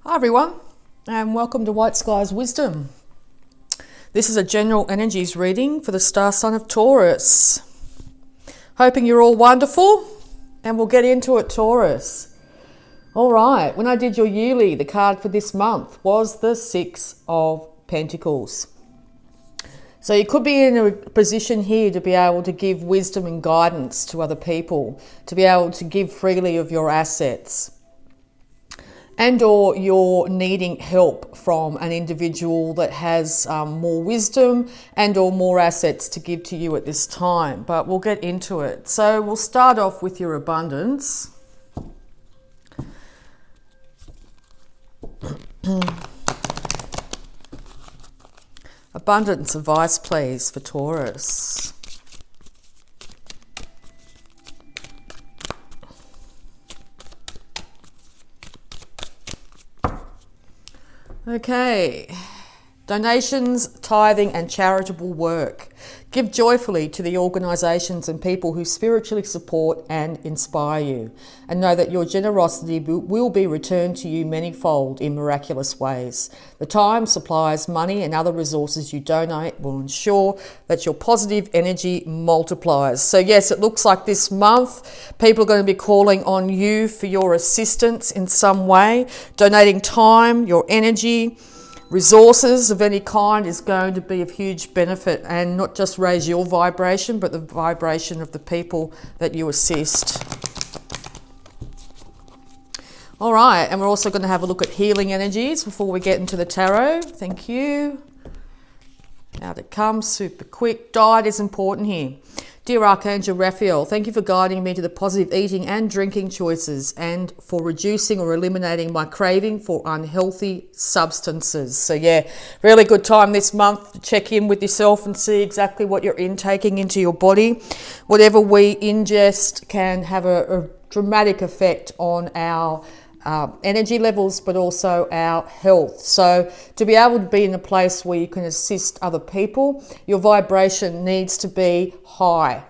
Hi everyone, and welcome to Whiteskys Wisdom. This is a general energies reading for the star sign of Taurus. Hoping you're all wonderful, and we'll get into it, Taurus. All right, when I did your yearly, the card for this month was the Six of Pentacles. So you could be in a position here to be able to give wisdom and guidance to other people, to be able to give freely of your assets. And or you're needing help from an individual that has more wisdom and or more assets to give to you at this time. But we'll get into it. So we'll start off with your abundance. Abundance advice, please, for Taurus. Okay, donations, tithing and charitable work. Give joyfully to the organisations and people who spiritually support and inspire you, and know that your generosity will be returned to you manyfold in miraculous ways. The time, supplies, money and other resources you donate will ensure that your positive energy multiplies. So yes, it looks like this month people are going to be calling on you for your assistance in some way. Donating time, your energy, resources of any kind is going to be of huge benefit, and not just raise your vibration, but the vibration of the people that you assist. All right, and we're also going to have a look at healing energies before we get into the tarot. Thank you. Out it comes, super quick. Diet is important here. Dear Archangel Raphael, thank you for guiding me to the positive eating and drinking choices, and for reducing or eliminating my craving for unhealthy substances. So yeah, really good time this month to check in with yourself and see exactly what you're intaking into your body. Whatever we ingest can have a dramatic effect on our energy levels, but also our health. So to be able to be in a place where you can assist other people, your vibration needs to be high.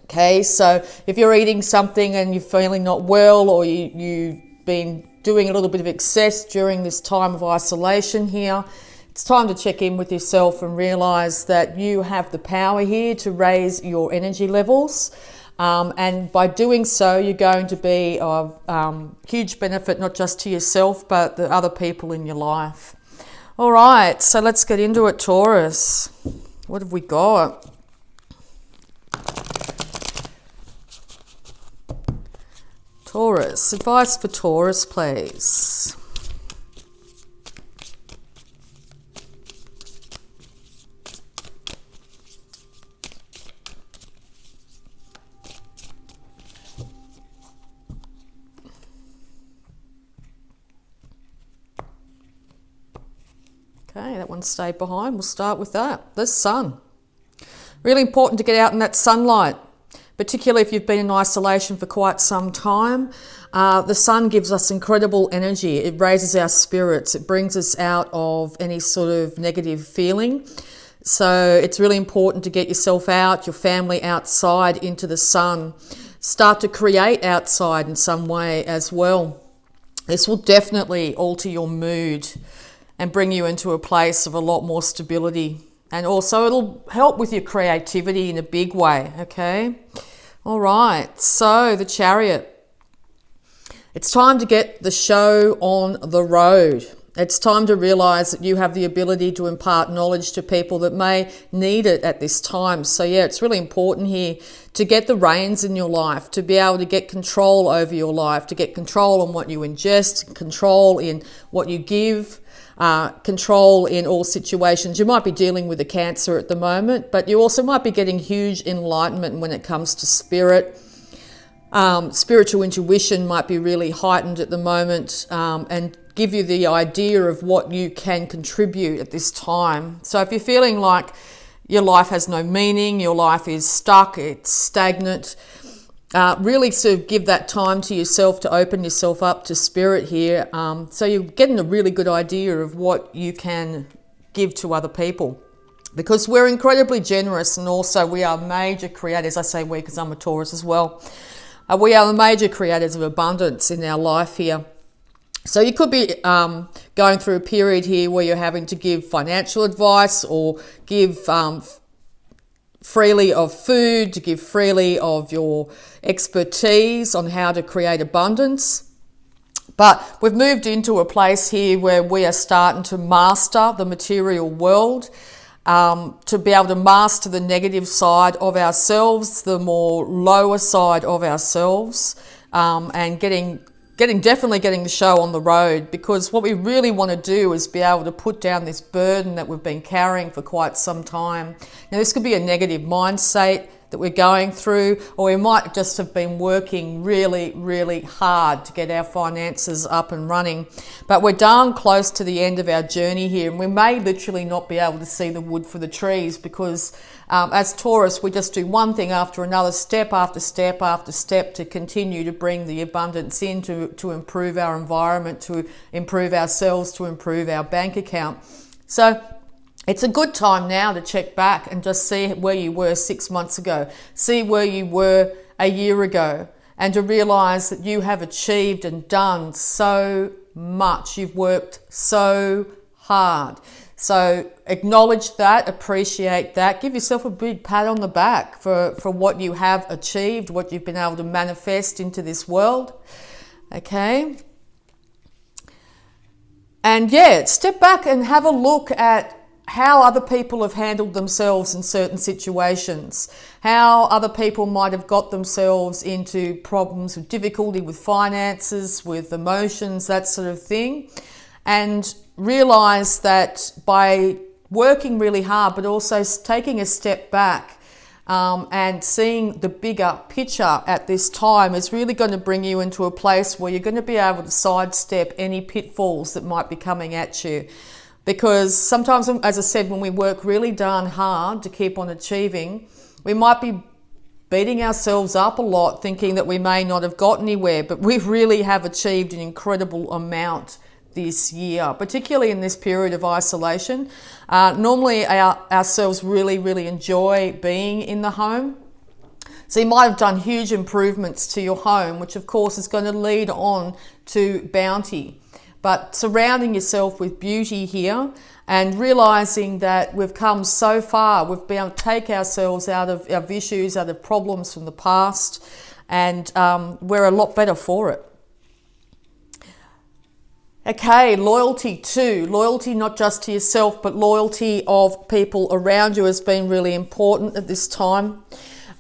Okay, so if you're eating something and you're feeling not well, or you've been doing a little bit of excess during this time of isolation here, it's time to check in with yourself and realize that you have the power here to raise your energy levels. And by doing so, you're going to be of huge benefit, not just to yourself, but the other people in your life. All right, so let's get into it, Taurus. What have we got? Taurus, advice for Taurus, please. Okay, that one stayed behind. We'll start with that. The sun. Really important to get out in that sunlight, particularly if you've been in isolation for quite some time. The sun gives us incredible energy. It raises our spirits. It brings us out of any sort of negative feeling. So it's really important to get yourself out, your family outside into the sun. Start to create outside in some way as well. This will definitely alter your mood and bring you into a place of a lot more stability. And also it'll help with your creativity in a big way, okay? All right, so the Chariot. It's time to get the show on the road. It's time to realize that you have the ability to impart knowledge to people that may need it at this time. So yeah, it's really important here to get the reins in your life, to be able to get control over your life, to get control on what you ingest, control in what you give, control in all situations. You might be dealing with a cancer at the moment, but you also might be getting huge enlightenment when it comes to spirit. Spiritual intuition might be really heightened at the moment, and give you the idea of what you can contribute at this time. So if you're feeling like your life has no meaning, your life is stuck, it's stagnant, really sort of give that time to yourself to open yourself up to spirit here. So you're getting a really good idea of what you can give to other people. Because we're incredibly generous, and also we are major creators. I say we because I'm a Taurus as well. We are the major creators of abundance in our life here. So you could be going through a period here where you're having to give financial advice or give freely of food, to give freely of your expertise on how to create abundance. But we've moved into a place here where we are starting to master the material world, to be able to master the negative side of ourselves, the more lower side of ourselves, and definitely getting the show on the road, because what we really want to do is be able to put down this burden that we've been carrying for quite some time. Now, this could be a negative mindset that we're going through, or we might just have been working really, really hard to get our finances up and running. But we're darn close to the end of our journey here, and we may literally not be able to see the wood for the trees, because as Taurus, we just do one thing after another, step after step after step, to continue to bring the abundance in, to improve our environment, to improve ourselves, to improve our bank account. So it's a good time now to check back and just see where you were 6 months ago, see where you were a year ago, and to realise that you have achieved and done so much. You've worked so hard. So acknowledge that, appreciate that, give yourself a big pat on the back for what you have achieved, what you've been able to manifest into this world. Okay? And yeah, step back and have a look at how other people have handled themselves in certain situations, how other people might have got themselves into problems with difficulty with finances, with emotions, that sort of thing. And realise that by working really hard, but also taking a step back and seeing the bigger picture at this time is really going to bring you into a place where you're going to be able to sidestep any pitfalls that might be coming at you. Because sometimes, as I said, when we work really darn hard to keep on achieving, we might be beating ourselves up a lot, thinking that we may not have got anywhere, but we really have achieved an incredible amount this year, particularly in this period of isolation. Normally ourselves really, really enjoy being in the home. So you might have done huge improvements to your home, which of course is going to lead on to bounty. But surrounding yourself with beauty here and realising that we've come so far, we've been able to take ourselves out of our issues, out of problems from the past, and we're a lot better for it. Okay, loyalty too. Loyalty not just to yourself, but loyalty of people around you has been really important at this time.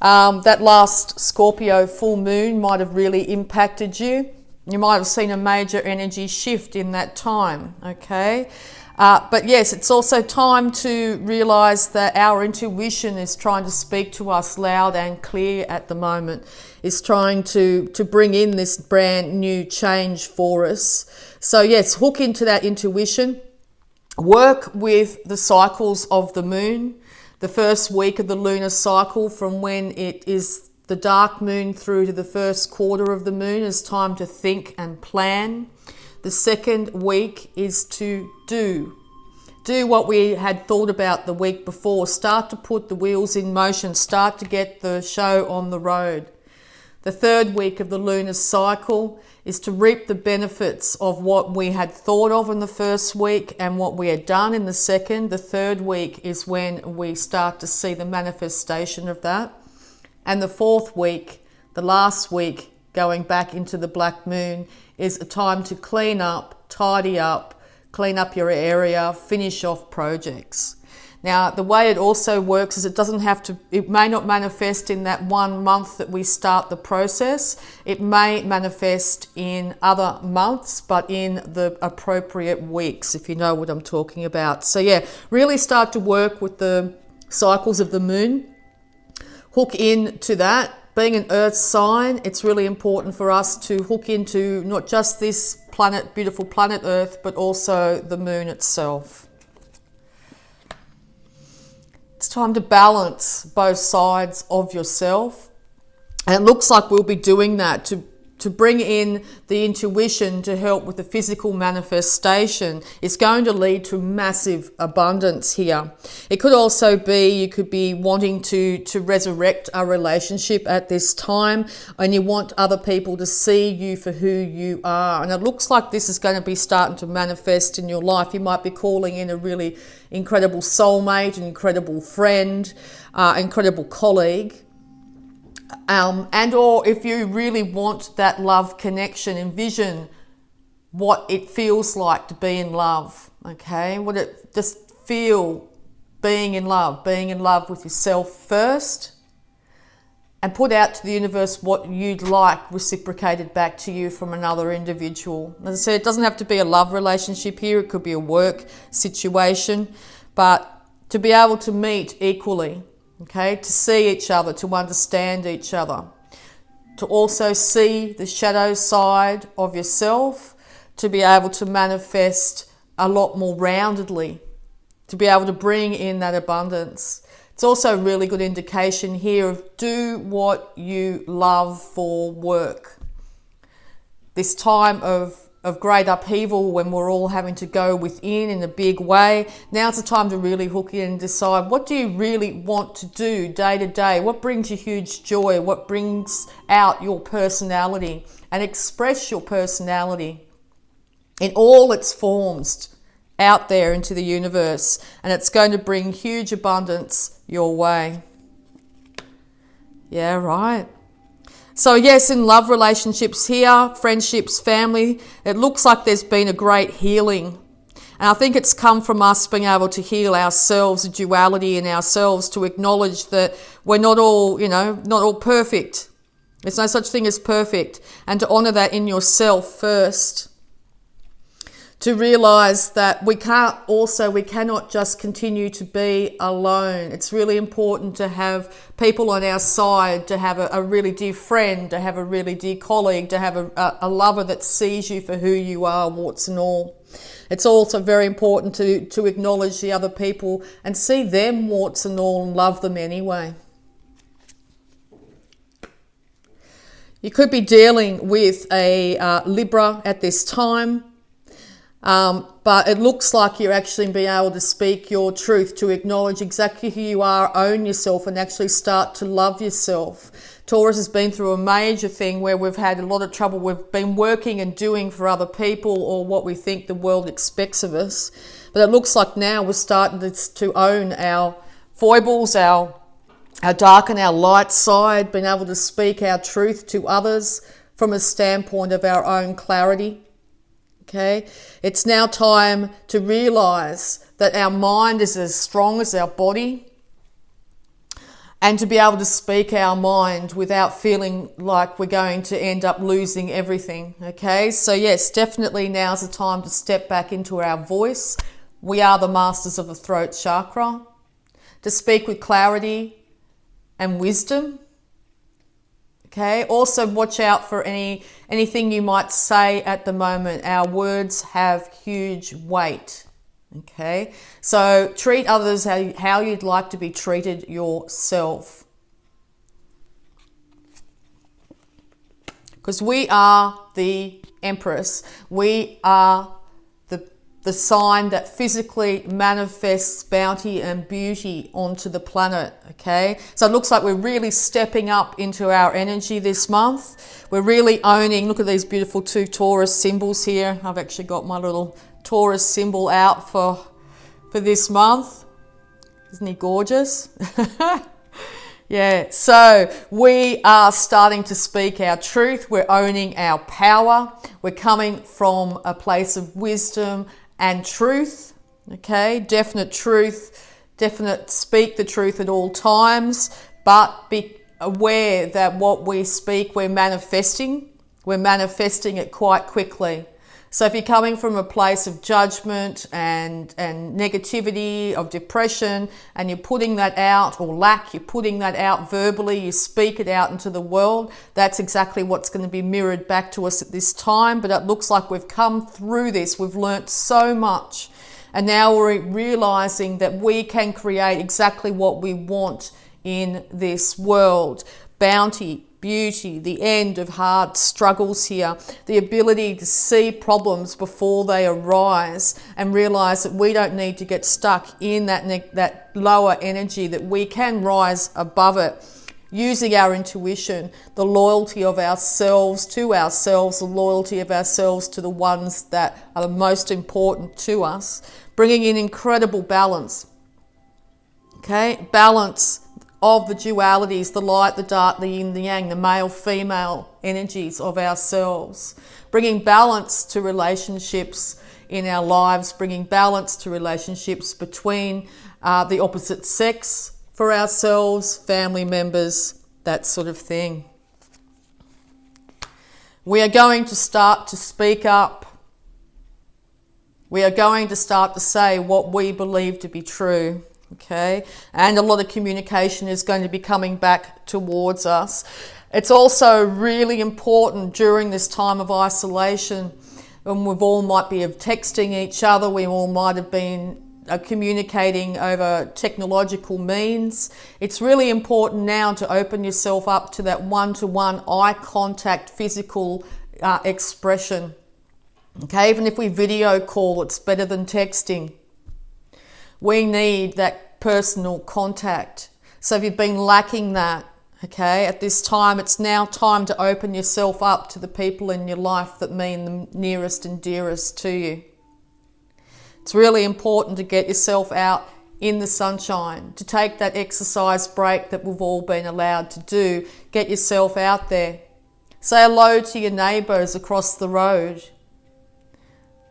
That last Scorpio full moon might have really impacted you. You might have seen a major energy shift in that time, okay? But yes, it's also time to realise that our intuition is trying to speak to us loud and clear at the moment. It's trying to bring in this brand new change for us. So yes, hook into that intuition. Work with the cycles of the moon. The first week of the lunar cycle, from when it is the dark moon through to the first quarter of the moon, is time to think and plan. The second week is to do what we had thought about the week before. Start to put the wheels in motion. Start to get the show on the road. The third week of the lunar cycle is to reap the benefits of what we had thought of in the first week and what we had done in the second. The third week is when we start to see the manifestation of that. And the fourth week, the last week, going back into the black moon, is a time to clean up, tidy up, clean up your area, finish off projects. Now, the way it also works is it may not manifest in that 1 month that we start the process. It may manifest in other months, but in the appropriate weeks, if you know what I'm talking about. So yeah, really start to work with the cycles of the moon. Hook into that. Being an earth sign, it's really important for us to hook into not just this planet, beautiful planet Earth, but also the moon itself. It's time to balance both sides of yourself. And it looks like we'll be doing that, to to bring in the intuition to help with the physical manifestation is going to lead to massive abundance here. It could also be you could be wanting to resurrect a relationship at this time, and you want other people to see you for who you are. And it looks like this is going to be starting to manifest in your life. You might be calling in a really incredible soulmate, an incredible friend, incredible colleague. And or if you really want that love connection, envision what it feels like to be in love, okay? What it just feel being in love with yourself first, and put out to the universe what you'd like reciprocated back to you from another individual. As I said, it doesn't have to be a love relationship here, it could be a work situation, but to be able to meet equally. Okay, to see each other, to understand each other, to also see the shadow side of yourself, to be able to manifest a lot more roundedly, to be able to bring in that abundance. It's also a really good indication here of do what you love for work. This time of great upheaval, when we're all having to go within in a big way, now's the time to really hook in and decide, what do you really want to do day to day? What brings you huge joy? What brings out your personality? And express your personality in all its forms out there into the universe, and it's going to bring huge abundance your way. Yeah, right. So yes, in love relationships here, friendships, family, it looks like there's been a great healing. And I think it's come from us being able to heal ourselves, the duality in ourselves, to acknowledge that we're not all, not all perfect. There's no such thing as perfect. And to honour that in yourself first. To realise that we cannot just continue to be alone. It's really important to have people on our side, to have a really dear friend, to have a really dear colleague, to have a lover that sees you for who you are, warts and all. It's also very important to acknowledge the other people and see them, warts and all, and love them anyway. You could be dealing with a Libra at this time. But it looks like you're actually being able to speak your truth, to acknowledge exactly who you are, own yourself, and actually start to love yourself. Taurus has been through a major thing where we've had a lot of trouble. We've been working and doing for other people, or what we think the world expects of us. But it looks like now we're starting to own our foibles, our dark and our light side, being able to speak our truth to others from a standpoint of our own clarity. Okay, it's now time to realise that our mind is as strong as our body, and to be able to speak our mind without feeling like we're going to end up losing everything. Okay, so yes, definitely now's the time to step back into our voice. We are the masters of the throat chakra. To speak with clarity and wisdom. Okay, also watch out for anything you might say at the moment. Our words have huge weight. Okay, so treat others how you'd like to be treated yourself. Because we are the Empress. We are the sign that physically manifests bounty and beauty onto the planet, okay? So it looks like we're really stepping up into our energy this month. We're really owning, look at these beautiful two Taurus symbols here. I've actually got my little Taurus symbol out for this month. Isn't he gorgeous? Yeah, so we are starting to speak our truth. We're owning our power. We're coming from a place of wisdom and truth, okay? Definite truth, speak the truth at all times, but be aware that what we speak, we're manifesting it quite quickly. So if you're coming from a place of judgment and negativity, of depression, and you're putting that out, or lack, you're putting that out verbally, you speak it out into the world, that's exactly what's going to be mirrored back to us at this time. But it looks like we've come through this, we've learnt so much, and now we're realizing that we can create exactly what we want in this world. Bounty, beauty, the end of hard struggles here, the ability to see problems before they arise and realize that we don't need to get stuck in that lower energy, that we can rise above it using our intuition, the loyalty of ourselves to ourselves, the loyalty of ourselves to the ones that are the most important to us, bringing in incredible balance. Okay, balance of the dualities, the light, the dark, the yin, the yang, the male, female energies of ourselves, bringing balance to relationships in our lives, bringing balance to relationships between the opposite sex for ourselves, family members, that sort of thing. We are going to start to speak up. We are going to start to say what we believe to be true. Okay, and a lot of communication is going to be coming back towards us. It's also really important during this time of isolation, when we've all might be texting each other, we all might have been communicating over technological means. It's really important now to open yourself up to that one-to-one eye contact, physical expression. Okay, even if we video call, it's better than texting. We need that personal contact. So if you've been lacking that, okay, at this time, it's now time to open yourself up to the people in your life that mean the nearest and dearest to you. It's really important to get yourself out in the sunshine, to take that exercise break that we've all been allowed to do. Get yourself out there. Say hello to your neighbours across the road.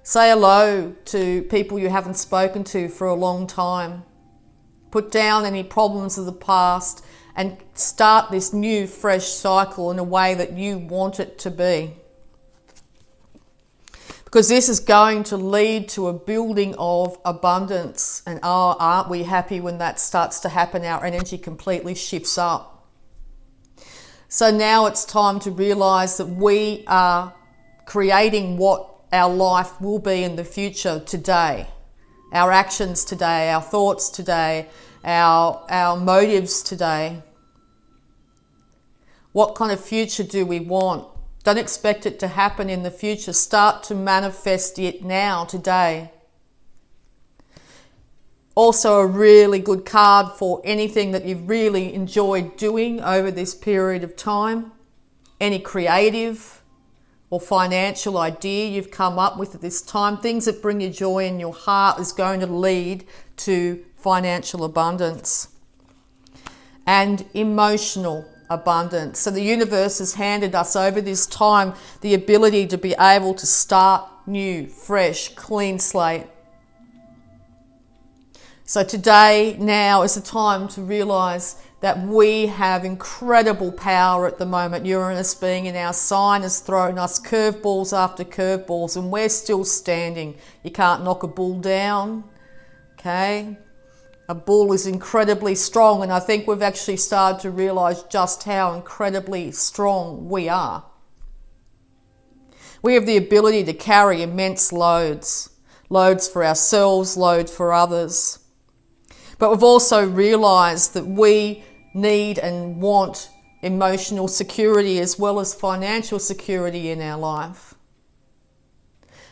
Say hello to people you haven't spoken to for a long time. Put down any problems of the past and start this new, fresh cycle in a way that you want it to be. Because this is going to lead to a building of abundance. And aren't we happy when that starts to happen? Our energy completely shifts up. So now it's time to realize that we are creating what our life will be in the future today. Our actions today, our thoughts today, our motives today. What kind of future do we want? Don't expect it to happen in the future. Start to manifest it now, today. Also a really good card for anything that you've really enjoyed doing over this period of time. Any creative or financial idea you've come up with at this time, things that bring you joy in your heart, is going to lead to financial abundance and emotional abundance. So the universe has handed us over this time the ability to be able to start new, fresh, clean slate. So today, now is the time to realize that we have incredible power at the moment. Uranus being in our sign has thrown us curveballs after curveballs, and we're still standing. You can't knock a bull down, okay? A bull is incredibly strong, and I think we've actually started to realize just how incredibly strong we are. We have the ability to carry immense loads for ourselves, loads for others. But we've also realized that we need and want emotional security as well as financial security in our life.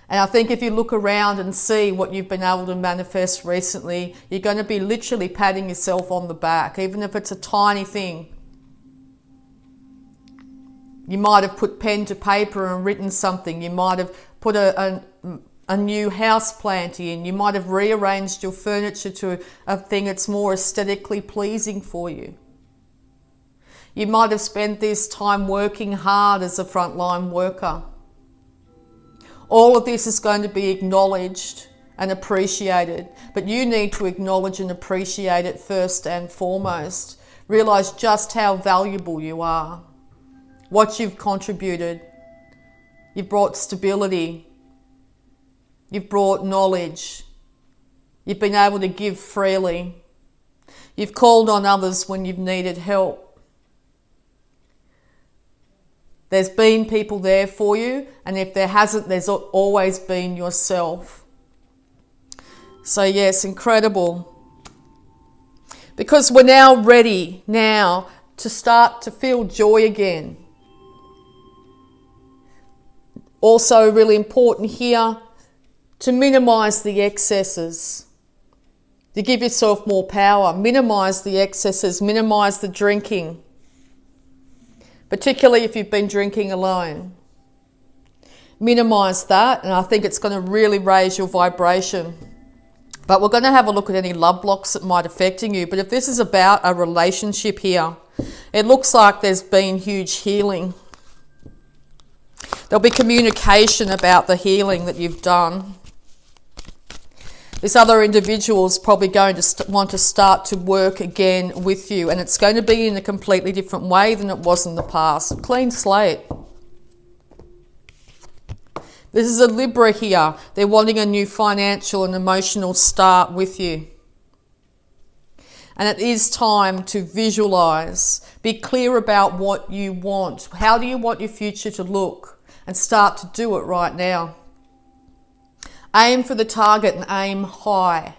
And I think if you look around and see what you've been able to manifest recently, you're going to be literally patting yourself on the back, even if it's a tiny thing. You might have put pen to paper and written something. You might have put a new house plant in. You might have rearranged your furniture to a thing that's more aesthetically pleasing for you. You might have spent this time working hard as a frontline worker. All of this is going to be acknowledged and appreciated, but you need to acknowledge and appreciate it first and foremost. Realize just how valuable you are, what you've contributed. You've brought stability. You've brought knowledge. You've been able to give freely. You've called on others when you've needed help. There's been people there for you, and if there hasn't, there's always been yourself. So yes, incredible. Because we're now ready to start to feel joy again. Also really important here to minimize the excesses, to give yourself more power. Minimize the excesses, minimize the drinking, particularly if you've been drinking alone. Minimize that, and I think it's going to really raise your vibration. But we're going to have a look at any love blocks that might affecting you. But if this is about a relationship here, it looks like there's been huge healing. There'll be communication about the healing that you've done. This other individual is probably going to want to start to work again with you, and it's going to be in a completely different way than it was in the past. Clean slate. This is a Libra here. They're wanting a new financial and emotional start with you. And it is time to visualize. Be clear about what you want. How do you want your future to look? And start to do it right now. Aim for the target and aim high.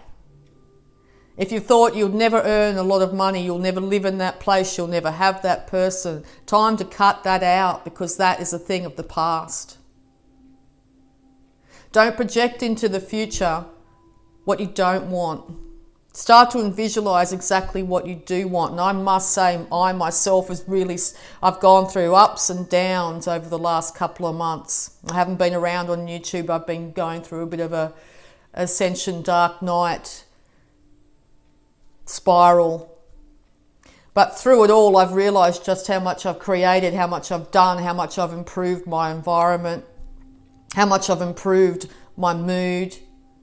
If you thought you'd never earn a lot of money, you'll never live in that place, you'll never have that person, time to cut that out, because that is a thing of the past. Don't project into the future what you don't want. Start to visualize exactly what you do want. And I must say, I myself I've gone through ups and downs over the last couple of months. I haven't been around on YouTube. I've been going through a bit of a ascension dark night spiral. But through it all, I've realized just how much I've created, how much I've done, how much I've improved my environment, how much I've improved my mood,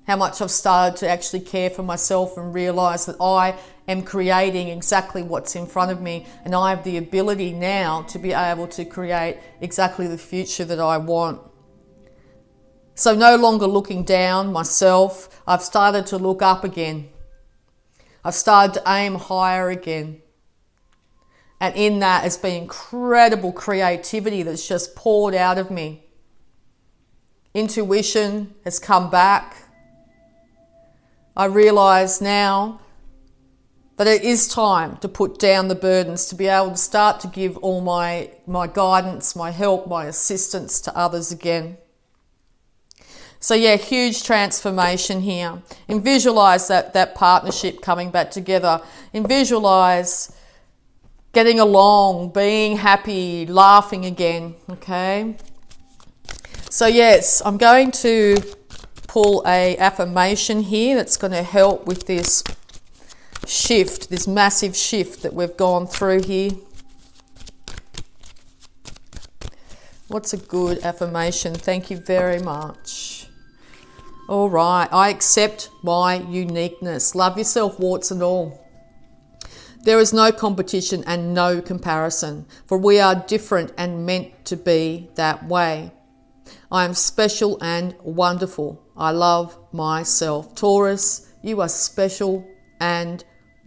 how much I've started to actually care for myself and realize that I am creating exactly what's in front of me, and I have the ability now to be able to create exactly the future that I want. So no longer looking down myself, I've started to look up again. I've started to aim higher again. And in that has been incredible creativity that's just poured out of me. Intuition has come back. I realise now that it is time to put down the burdens, to be able to start to give all my guidance, my help, my assistance to others again. So yeah, huge transformation here. And visualise that partnership coming back together. And visualise getting along, being happy, laughing again, okay? So yes, I'm going to pull a affirmation here that's going to help with this shift, this massive shift that we've gone through here. What's a good affirmation? Thank you very much. All right, I accept my uniqueness. Love yourself, warts and all. There is no competition and no comparison, for we are different and meant to be that way. I am special and wonderful. I love myself. Taurus, you are special and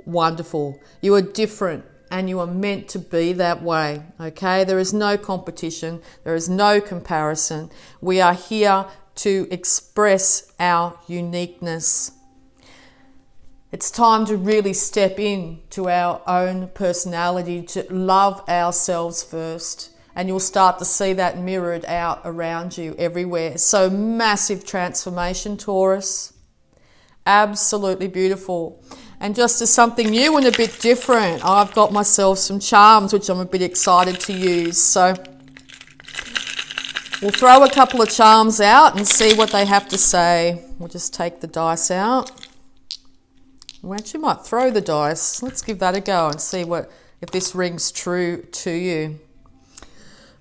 wonderful. You are different and you are meant to be that way. Okay? There is no competition. There is no comparison. We are here to express our uniqueness. It's time to really step into our own personality, to love ourselves first. And you'll start to see that mirrored out around you everywhere. So massive transformation, Taurus. Absolutely beautiful. And just as something new and a bit different, I've got myself some charms, which I'm a bit excited to use. So we'll throw a couple of charms out and see what they have to say. We'll just take the dice out. We actually might throw the dice. Let's give that a go and see if this rings true to you.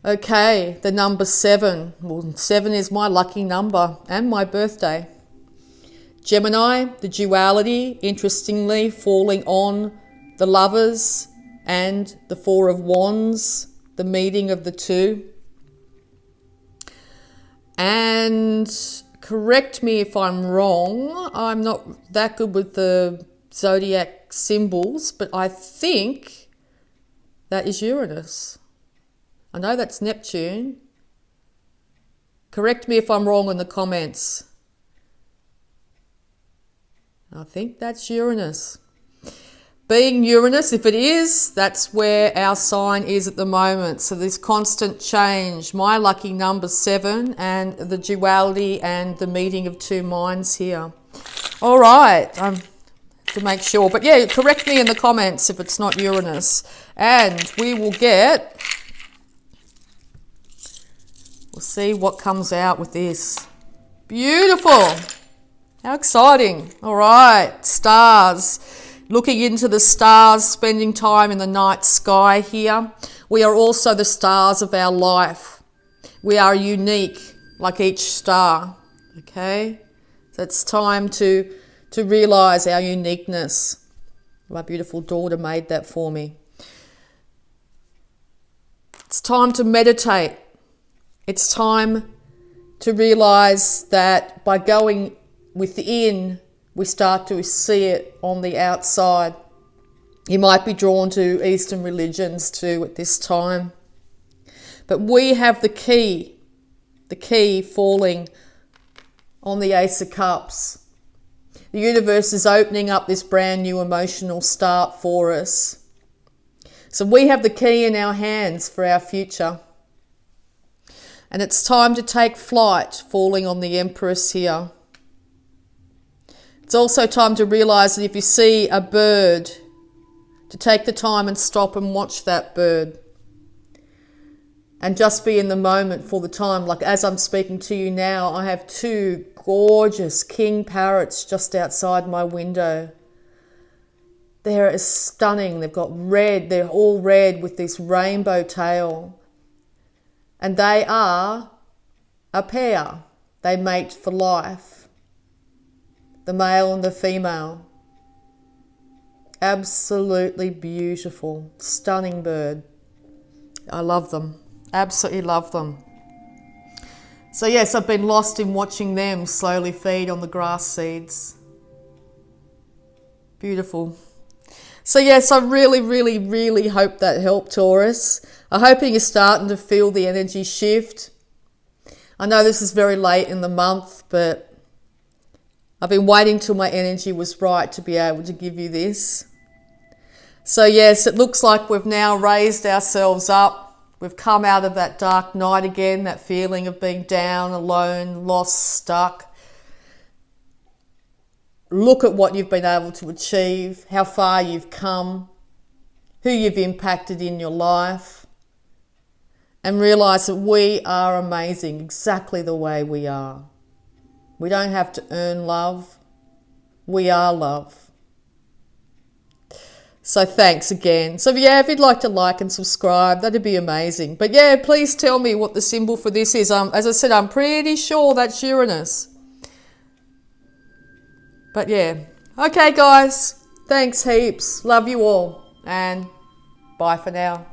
Okay, the number 7. Well, 7 is my lucky number and my birthday. Gemini, the duality, interestingly, falling on the Lovers and the 4 of Wands, the meeting of the two. And correct me if I'm wrong, I'm not that good with the zodiac symbols, but I think that is Uranus. I know that's Neptune. Correct me if I'm wrong in the comments. I think that's Uranus. being Uranus, if it is, that's where our sign is at the moment. So this constant change, my lucky number 7, and the duality and the meeting of two minds here. All right, to make sure. But yeah, correct me in the comments if it's not Uranus. And we will get, we'll see what comes out with this. Beautiful. How exciting. All right, stars. Looking into the stars, spending time in the night sky here. We are also the stars of our life. We are unique, like each star, okay? So it's time to realise our uniqueness. My beautiful daughter made that for me. It's time to meditate. It's time to realise that by going within, we start to see it on the outside. You might be drawn to Eastern religions too at this time. But we have the key falling on the Ace of Cups. The universe is opening up this brand new emotional start for us. So we have the key in our hands for our future. And it's time to take flight, falling on the Empress here. It's also time to realise that if you see a bird, to take the time and stop and watch that bird. And just be in the moment for the time. Like as I'm speaking to you now, I have 2 gorgeous king parrots just outside my window. They're stunning. They've got red. They're all red with this rainbow tail. And they are a pair. They mate for life. The male and the female. Absolutely beautiful. Stunning bird. I love them. Absolutely love them. So yes, I've been lost in watching them slowly feed on the grass seeds. Beautiful. So yes, I really, really, really hope that helped, Taurus. I'm hoping you're starting to feel the energy shift. I know this is very late in the month, but I've been waiting till my energy was right to be able to give you this. So yes, it looks like we've now raised ourselves up. We've come out of that dark night again, that feeling of being down, alone, lost, stuck. Look at what you've been able to achieve, how far you've come, who you've impacted in your life, and realise that we are amazing exactly the way we are. We don't have to earn love. We are love. So thanks again. So yeah, if you'd like to like and subscribe, that'd be amazing. But yeah, please tell me what the symbol for this is. As I said, I'm pretty sure that's Uranus. But yeah. Okay, guys. Thanks heaps. Love you all. And bye for now.